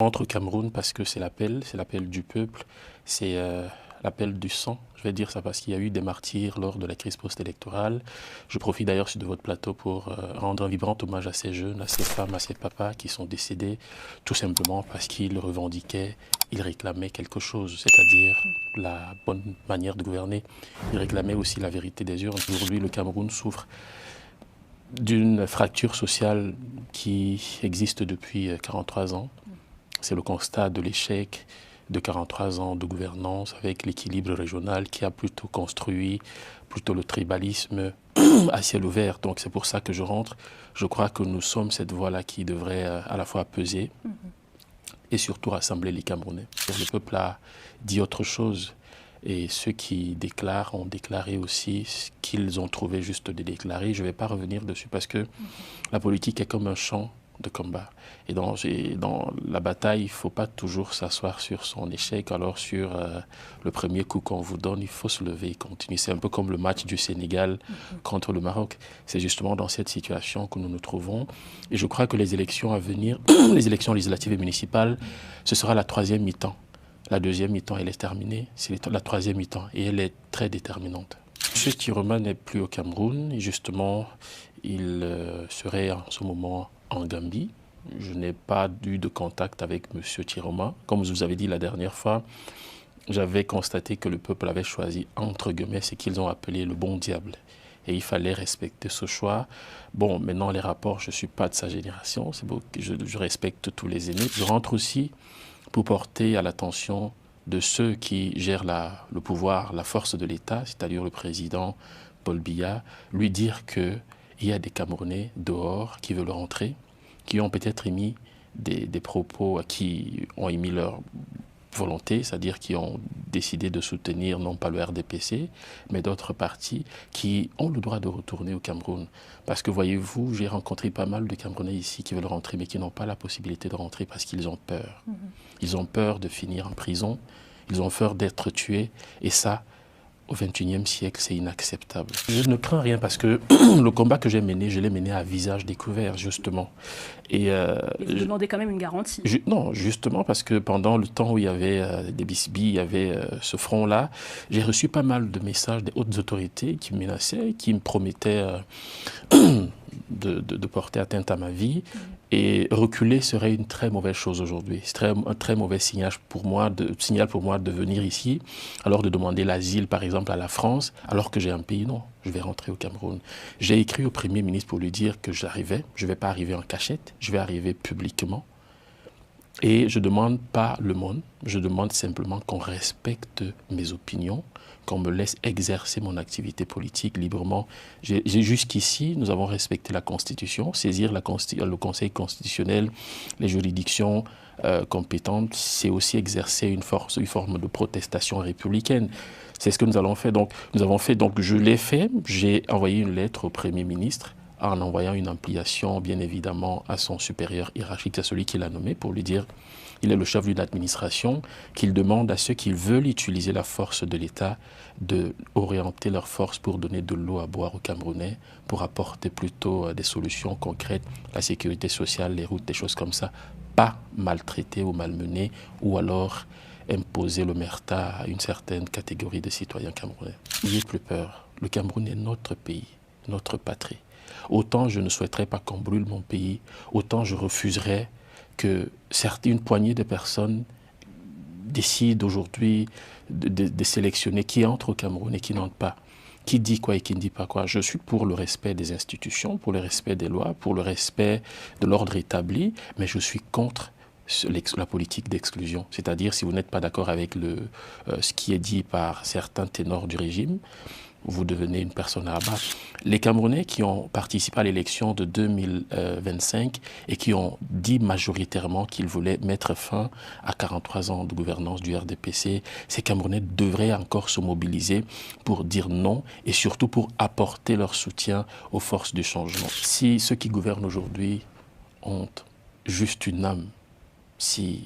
Entre au Cameroun parce que c'est l'appel du peuple, c'est l'appel du sang. Je vais dire ça parce qu'il y a eu des martyrs lors de la crise post-électorale. Je profite d'ailleurs de votre plateau pour rendre un vibrant hommage à ces jeunes, à ces femmes, à ces papas qui sont décédés tout simplement parce qu'ils revendiquaient, ils réclamaient quelque chose, c'est-à-dire la bonne manière de gouverner. Ils réclamaient aussi la vérité des urnes. Aujourd'hui, le Cameroun souffre d'une fracture sociale qui existe depuis 43 ans. C'est le constat de l'échec de 43 ans de gouvernance avec l'équilibre régional qui a plutôt construit plutôt le tribalisme à ciel ouvert. Donc c'est pour ça que je rentre. Je crois que nous sommes cette voie-là qui devrait à la fois peser et surtout rassembler les Camerounais. Le peuple a dit autre chose et ceux qui déclarent ont déclaré aussi ce qu'ils ont trouvé juste de déclarer. Je ne vais pas revenir dessus parce que la politique est comme un champ de combat. Et dans la bataille, il ne faut pas toujours s'asseoir sur son échec. Alors sur le premier coup qu'on vous donne, il faut se lever et continuer. C'est un peu comme le match du Sénégal contre le Maroc. C'est justement dans cette situation que nous nous trouvons. Et je crois que les élections à venir, les élections législatives et municipales, ce sera la troisième mi-temps. La deuxième mi-temps, elle est terminée. C'est la troisième mi-temps et elle est très déterminante. M. Tiroma n'est plus au Cameroun et justement, il serait en ce moment en Gambie. Je n'ai pas eu de contact avec M. Tiroma. Comme je vous avais dit la dernière fois, j'avais constaté que le peuple avait choisi, entre guillemets, ce qu'ils ont appelé le bon diable. Et il fallait respecter ce choix. Bon, maintenant, les rapports, je ne suis pas de sa génération. C'est beau, je respecte tous les aînés. Je rentre aussi pour porter à l'attention de ceux qui gèrent le pouvoir, la force de l'État, c'est-à-dire le président Paul Biya, lui dire qu'il y a des Camerounais dehors qui veulent rentrer, qui ont peut-être émis des propos, qui ont émis leur volonté, c'est-à-dire qui ont décidé de soutenir non pas le RDPC, mais d'autres partis qui ont le droit de retourner au Cameroun. Parce que voyez-vous, j'ai rencontré pas mal de Camerounais ici qui veulent rentrer, mais qui n'ont pas la possibilité de rentrer parce qu'ils ont peur. Ils ont peur de finir en prison, ils ont peur d'être tués, et ça, au XXIe siècle, c'est inacceptable. Je ne crains rien parce que le combat que j'ai mené, je l'ai mené à visage découvert, justement. Et vous demandez quand même une garantie. Non, justement parce que pendant le temps où il y avait des bisbilles, il y avait ce front-là, j'ai reçu pas mal de messages des hautes autorités qui me menaçaient, qui me promettaient de porter atteinte à ma vie. Et reculer serait une très mauvaise chose aujourd'hui. C'est un très mauvais signal pour moi de venir ici, alors de demander l'asile, par exemple, à la France, alors que j'ai un pays. Non, je vais rentrer au Cameroun. J'ai écrit au Premier ministre pour lui dire que j'arrivais. Je ne vais pas arriver en cachette, je vais arriver publiquement. Et je ne demande pas le monde, je demande simplement qu'on respecte mes opinions, qu'on me laisse exercer mon activité politique librement. Jusqu'ici, nous avons respecté la Constitution, saisir le Conseil constitutionnel, les juridictions compétentes, c'est aussi exercer une forme de protestation républicaine. C'est ce que nous avons fait. Donc, je l'ai fait, j'ai envoyé une lettre au Premier ministre, en envoyant une ampliation, bien évidemment, à son supérieur hiérarchique, à celui qui l'a nommé, pour lui dire, il est le chef d'une administration, qu'il demande à ceux qui veulent utiliser la force de l'État d'orienter leur force pour donner de l'eau à boire aux Camerounais, pour apporter plutôt des solutions concrètes, la sécurité sociale, les routes, des choses comme ça, pas maltraiter ou malmener, ou alors imposer l'omerta à une certaine catégorie de citoyens camerounais. N'ayez plus peur, le Cameroun est notre pays, notre patrie. Autant je ne souhaiterais pas qu'on brûle mon pays, autant je refuserais que une poignée de personnes décident aujourd'hui de sélectionner qui entre au Cameroun et qui n'entre pas, qui dit quoi et qui ne dit pas quoi. Je suis pour le respect des institutions, pour le respect des lois, pour le respect de l'ordre établi, mais je suis contre la politique d'exclusion. C'est-à-dire, si vous n'êtes pas d'accord avec ce qui est dit par certains ténors du régime, vous devenez une personne à abattre. Les Camerounais qui ont participé à l'élection de 2025 et qui ont dit majoritairement qu'ils voulaient mettre fin à 43 ans de gouvernance du RDPC, ces Camerounais devraient encore se mobiliser pour dire non et surtout pour apporter leur soutien aux forces du changement. Si ceux qui gouvernent aujourd'hui ont juste une âme, si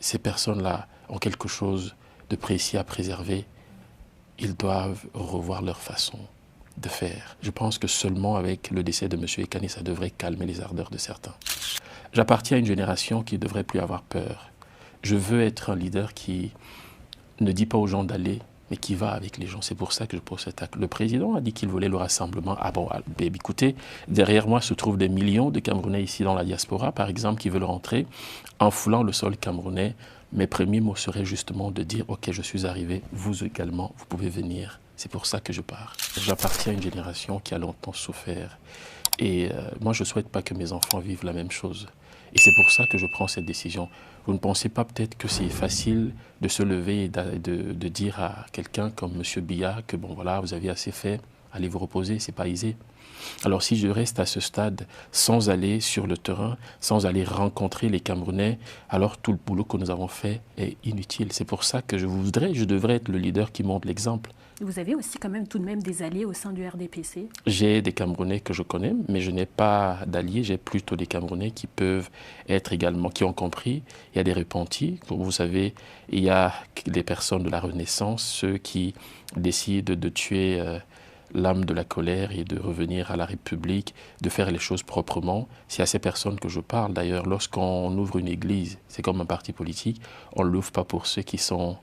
ces personnes-là ont quelque chose de précis à préserver, ils doivent revoir leur façon de faire. Je pense que seulement avec le décès de M. Ekane, ça devrait calmer les ardeurs de certains. J'appartiens à une génération qui ne devrait plus avoir peur. Je veux être un leader qui ne dit pas aux gens d'aller, mais qui va avec les gens. C'est pour ça que je pose cet acte. Le président a dit qu'il voulait le rassemblement. Ah bon, écoutez, derrière moi se trouvent des millions de Camerounais ici dans la diaspora, par exemple, qui veulent rentrer en foulant le sol camerounais. Mes premiers mots seraient justement de dire, OK, je suis arrivé, vous également, vous pouvez venir. C'est pour ça que je pars. J'appartiens à une génération qui a longtemps souffert. Et moi, je ne souhaite pas que mes enfants vivent la même chose. Et c'est pour ça que je prends cette décision. Vous ne pensez pas peut-être que c'est facile de se lever et de dire à quelqu'un comme M. Biya que bon voilà, vous avez assez fait, allez vous reposer, c'est pas aisé. Alors si je reste à ce stade sans aller sur le terrain, sans aller rencontrer les Camerounais, alors tout le boulot que nous avons fait est inutile. C'est pour ça que je devrais être le leader qui montre l'exemple. Vous avez aussi quand même tout de même des alliés au sein du RDPC? J'ai des Camerounais que je connais, mais je n'ai pas d'alliés. J'ai plutôt des Camerounais qui peuvent être également, qui ont compris. Il y a des repentis. Comme vous savez, il y a des personnes de la Renaissance, ceux qui décident de tuer l'âme de la colère et de revenir à la République, de faire les choses proprement. C'est à ces personnes que je parle. D'ailleurs, lorsqu'on ouvre une église, c'est comme un parti politique, on ne l'ouvre pas pour ceux qui sont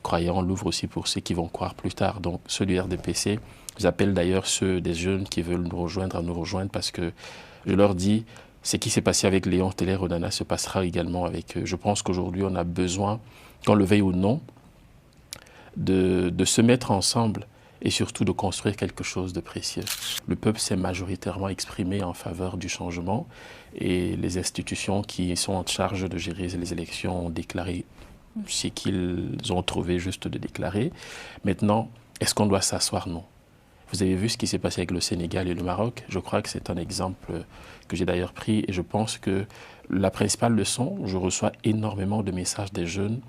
croyants, on l'ouvre aussi pour ceux qui vont croire plus tard. Donc ceux du RDPC, j'appelle d'ailleurs ceux des jeunes qui veulent nous rejoindre à nous rejoindre parce que je leur dis, ce qui s'est passé avec Léon Teller Onana se passera également avec eux. Je pense qu'aujourd'hui on a besoin, qu'on le veuille ou non, de se mettre ensemble et surtout de construire quelque chose de précieux. Le peuple s'est majoritairement exprimé en faveur du changement et les institutions qui sont en charge de gérer les élections ont déclaré ce qu'ils ont trouvé juste de déclarer. Maintenant, est-ce qu'on doit s'asseoir? Non. Vous avez vu ce qui s'est passé avec le Sénégal et le Maroc. Je crois que c'est un exemple que j'ai d'ailleurs pris et je pense que la principale leçon, je reçois énormément de messages des jeunes.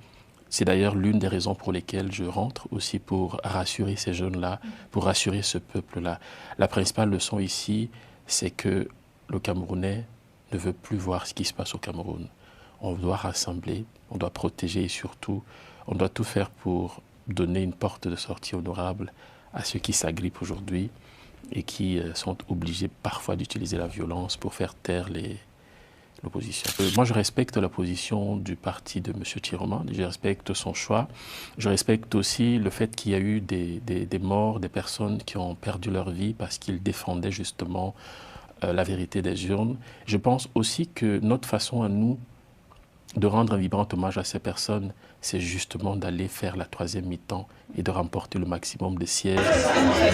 C'est d'ailleurs l'une des raisons pour lesquelles je rentre aussi pour rassurer ces jeunes-là, pour rassurer ce peuple-là. La principale leçon ici, c'est que le Camerounais ne veut plus voir ce qui se passe au Cameroun. On doit rassembler, on doit protéger et surtout, on doit tout faire pour donner une porte de sortie honorable à ceux qui s'agrippent aujourd'hui et qui sont obligés parfois d'utiliser la violence pour faire taire l'opposition. Moi, je respecte la position du parti de M. Tiroma, je respecte son choix. Je respecte aussi le fait qu'il y a eu des morts, des personnes qui ont perdu leur vie parce qu'ils défendaient justement la vérité des urnes. Je pense aussi que notre façon à nous de rendre un vibrant hommage à ces personnes, c'est justement d'aller faire la troisième mi-temps et de remporter le maximum de sièges.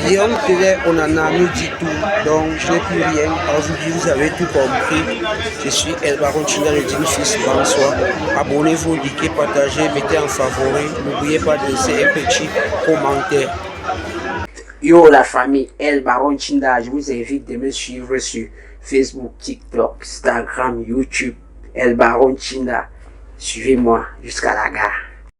Léon Teller Onana nous dit tout, donc je n'ai plus rien à vous dire, vous avez tout compris. Je suis El Baron Tchina, le digne fils François. Abonnez-vous, likez, partagez, mettez en favori. N'oubliez pas de laisser un petit commentaire. Yo la famille El Baron Tchina, je vous invite de me suivre sur Facebook, TikTok, Instagram, YouTube. El Baron Tchina, suivez-moi jusqu'à la gare.